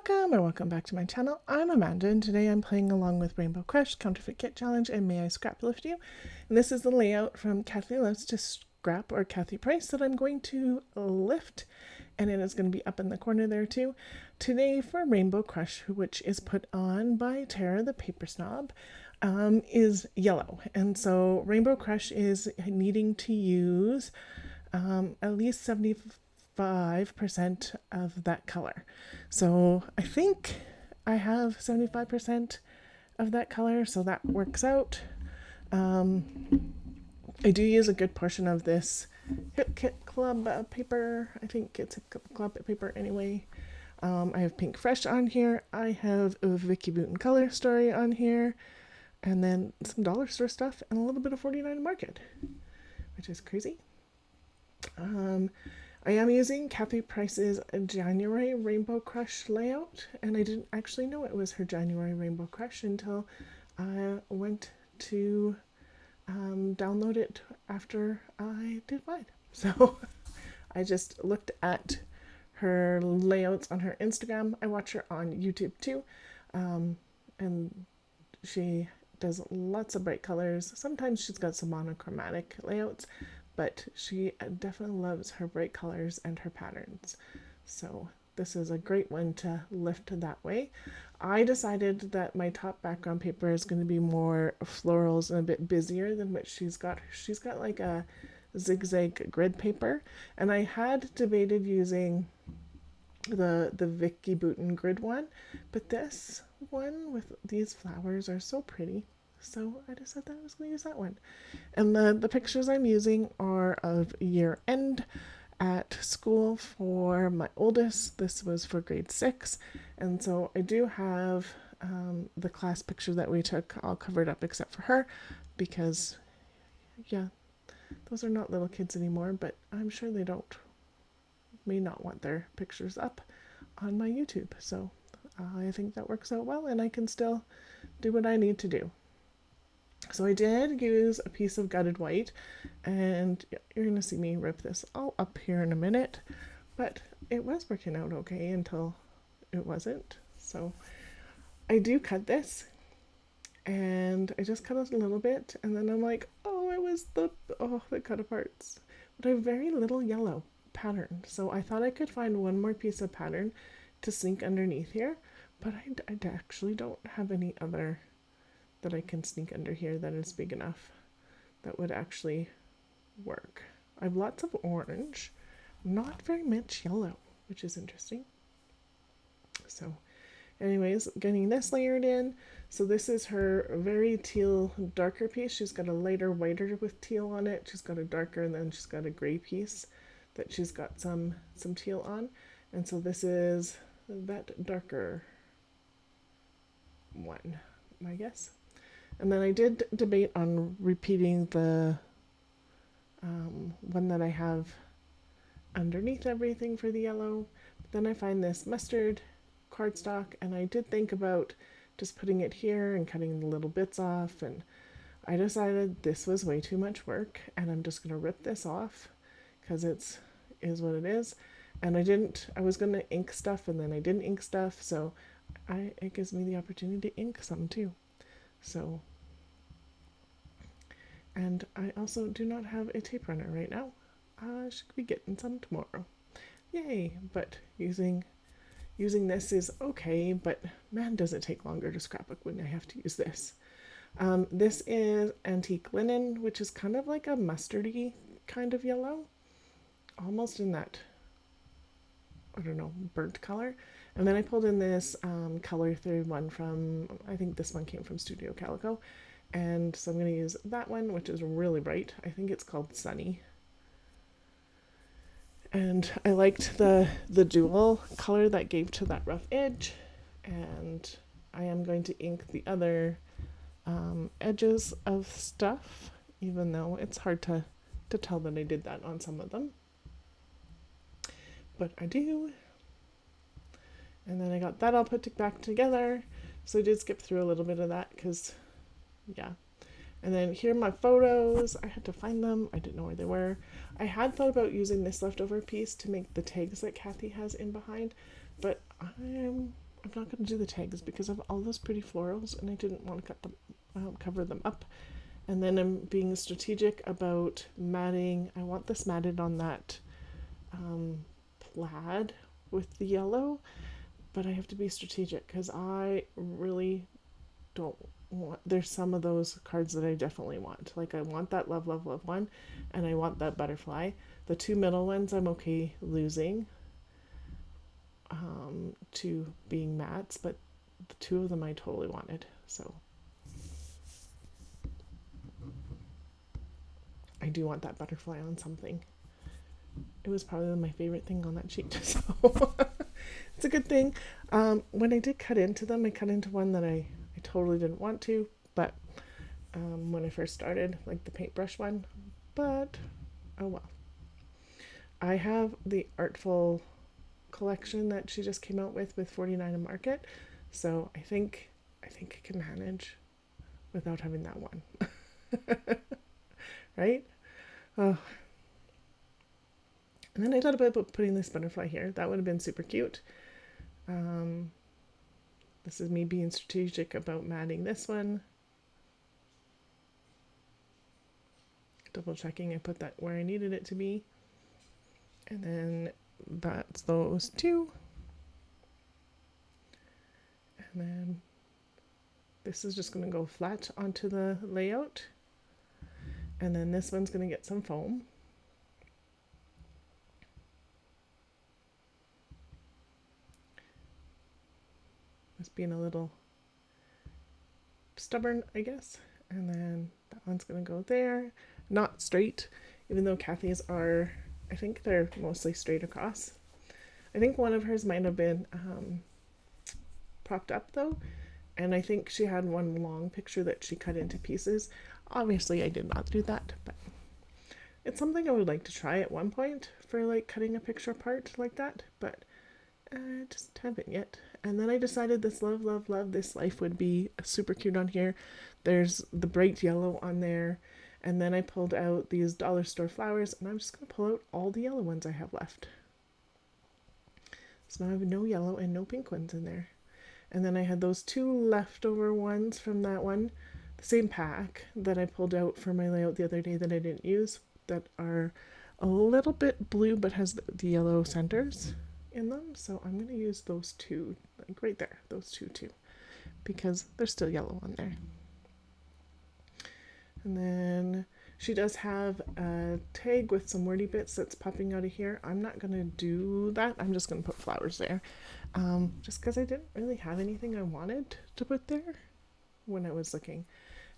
Welcome back to my channel. I'm Amanda and today I'm playing along with Rainbow Crush, Counterfeit Kit Challenge, and May I Scraplift You. And this is the layout from Kathy Loves to Scrap, or Kathy Price, that I'm going to lift, and it is going to be up in the corner there too. Today for Rainbow Crush, which is put on by Tara the Paper Snob, is yellow. And so Rainbow Crush is needing to use at least 75% of that color. So I think I have 75% of that color, so that works out. I do use a good portion of this Hip Kit Club paper. I think it's Hip Kit Club paper anyway. I have Pink Fresh on here. I have a Vicky Booten Color Story on here. And then some dollar store stuff and a little bit of 49 Market, which is crazy. I am using Kathy Price's January Rainbow Crush layout, and I didn't actually know it was her January Rainbow Crush until I went to download it after I did mine. So I just looked at her layouts on her Instagram. I watch her on YouTube too, and she does lots of bright colors. Sometimes she's got some monochromatic layouts, but she definitely loves her bright colors and her patterns. So this is a great one to lift that way. I decided that my top background paper is going to be more florals and a bit busier than what she's got. She's got like a zigzag grid paper, and I had debated using the Vicky Booten grid one, but this one with these flowers are so pretty, so I decided that I was going to use that one. And the pictures I'm using are of year end at school for my oldest. This was for grade 6, and so I do have the class picture that we took all covered up except for her, because yeah, those are not little kids anymore, but I'm sure they may not want their pictures up on my YouTube. So I think that works out well, and I can still do what I need to do. So I did use a piece of gutted white, and you're going to see me rip this all up here in a minute, but it was working out okay until it wasn't. So I do cut this, and I just cut it a little bit, and then I'm like, oh, it cut apart. But I have very little yellow pattern, so I thought I could find one more piece of pattern to sneak underneath here, but I actually don't have any other that I can sneak under here that is big enough that would actually work. I have lots of orange, not very much yellow, which is interesting. So anyways, getting this layered in. So this is her very teal darker piece. She's got a lighter whiter with teal on it. She's got a darker, and then she's got a gray piece that she's got some teal on. And so this is that darker one, I guess. And then I did debate on repeating the one that I have underneath everything for the yellow. But then I find this mustard cardstock, and I did think about just putting it here and cutting the little bits off, and I decided this was way too much work, and I'm just going to rip this off because it is what it is. And I was going to ink stuff, and then I didn't ink stuff, so it gives me the opportunity to ink some too. So, and I also do not have a tape runner right now. I should be getting some tomorrow. Yay! But using this is okay, but man, does it take longer to scrapbook when I have to use this. This is Antique Linen, which is kind of like a mustardy kind of yellow, almost in that, I don't know, burnt color. And then I pulled in this color 31 from, I think this one came from Studio Calico. And so I'm going to use that one, which is really bright. I think it's called Sunny. And I liked the dual color that gave to that rough edge. And I am going to ink the other edges of stuff, even though it's hard to tell that I did that on some of them. But I do. And then I got that all put back together. So I did skip through a little bit of that because, yeah. And then here are my photos. I had to find them. I didn't know where they were. I had thought about using this leftover piece to make the tags that Kathy has in behind, but I'm not going to do the tags because of all those pretty florals, and I didn't want to cut them, cover them up. And then I'm being strategic about matting. I want this matted on that plaid with the yellow, but I have to be strategic because I really don't want, there's some of those cards that I definitely want. Like I want that love, love, love one, and I want that butterfly. The two middle ones I'm okay losing to being mattes, but the two of them I totally wanted. So I do want that butterfly on something. It was probably my favorite thing on that sheet, so it's a good thing. When I did cut into them, I cut into one that I totally didn't want to, but when I first started, like the paintbrush one, but oh well. I have the Artful collection that she just came out with 49 a Market, so I think I can manage without having that one. Right? Oh. And then I thought about putting this butterfly here. That would have been super cute. This is me being strategic about matting this one. Double checking I put that where I needed it to be. And then that's those two. And then this is just going to go flat onto the layout. And then this one's going to get some foam. Just being a little stubborn, I guess. And then that one's going to go there. Not straight, even though Kathy's are, I think they're mostly straight across. I think one of hers might have been propped up though. And I think she had one long picture that she cut into pieces. Obviously I did not do that, but it's something I would like to try at one point for like cutting a picture apart like that, but I just haven't yet. And then I decided this love, love, love this life would be super cute on here. There's the bright yellow on there. And then I pulled out these dollar store flowers, and I'm just going to pull out all the yellow ones I have left. So now I have no yellow and no pink ones in there. And then I had those two leftover ones from that one, the same pack that I pulled out for my layout the other day that I didn't use, that are a little bit blue but has the yellow centers in them. So I'm going to use those two, like right there, those two too, because they're still yellow on there. And then she does have a tag with some wordy bits that's popping out of here. I'm not going to do that. I'm just going to put flowers there. Just because I didn't really have anything I wanted to put there when I was looking.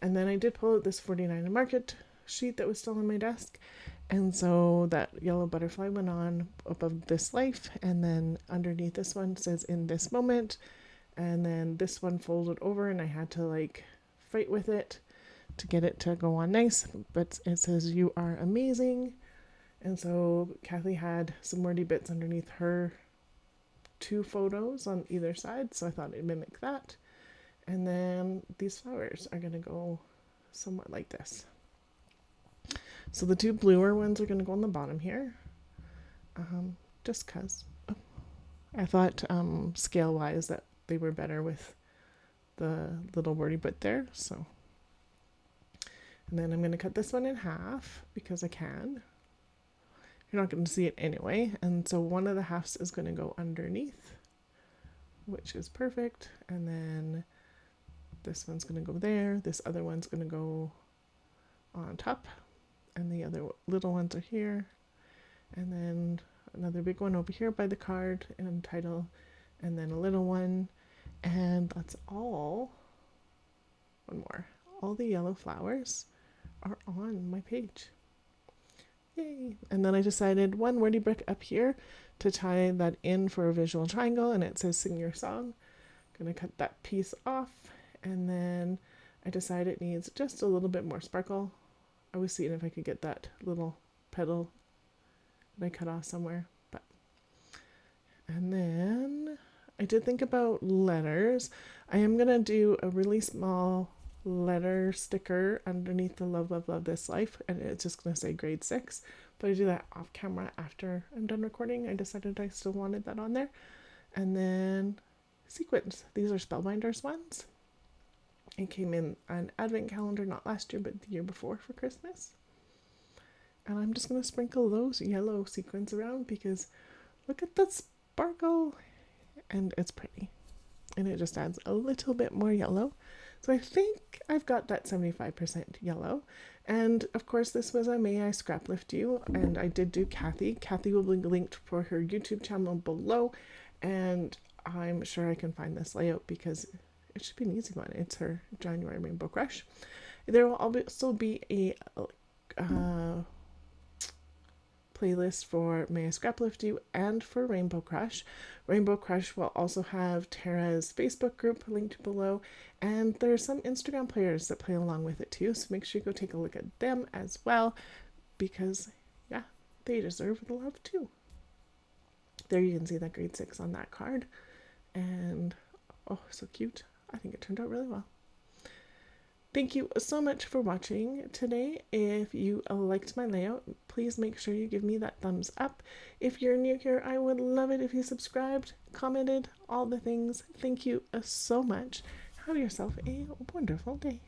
And then I did pull out this 49 Market sheet that was still on my desk. And so that yellow butterfly went on above this life. And then underneath this one says in this moment. And then this one folded over and I had to like fight with it to get it to go on nice, but it says you are amazing. And so Kathy had some wordy bits underneath her two photos on either side, so I thought I'd mimic that. And then these flowers are going to go somewhat like this. So the two bluer ones are going to go on the bottom here, just because I thought scale wise that they were better with the little wordy bit there. So and then I'm going to cut this one in half because I can. You're not going to see it anyway. And so one of the halves is going to go underneath, which is perfect. And then this one's going to go there. This other one's going to go on top. And the other little ones are here. And then another big one over here by the card and title. And then a little one. And that's all. One more. All the yellow flowers are on my page. Yay! And then I decided one wordy brick up here to tie that in for a visual triangle, and it says sing your song. I'm gonna cut that piece off, and then I decided it needs just a little bit more sparkle. I was seeing if I could get that little petal that I cut off somewhere, but and then I did think about letters. I am gonna do a really small letter sticker underneath the love, love, love this life, and it's just going to say grade 6, but I do that off camera after I'm done recording. I decided I still wanted that on there. And then sequins. These are Spellbinders ones. It came in an advent calendar, not last year, but the year before for Christmas. And I'm just going to sprinkle those yellow sequins around because look at the sparkle. And it's pretty. And it just adds a little bit more yellow. So I think I've got that 75% yellow. And of course, this was a May I Scraplift You. And I did do Kathy. Kathy will be linked for her YouTube channel below. And I'm sure I can find this layout because it should be an easy one. It's her January Rainbow Crush. There will also be a playlist for May I Scraplift You and for Rainbow Crush. Rainbow Crush will also have Tara's Facebook group linked below, and there's some Instagram players that play along with it too, so make sure you go take a look at them as well, because yeah, they deserve the love too. There you can see that grade 6 on that card, and oh, so cute. I think it turned out really well. Thank you so much for watching today. If you liked my layout, please make sure you give me that thumbs up. If you're new here, I would love it if you subscribed, commented, all the things. Thank you so much. Have yourself a wonderful day.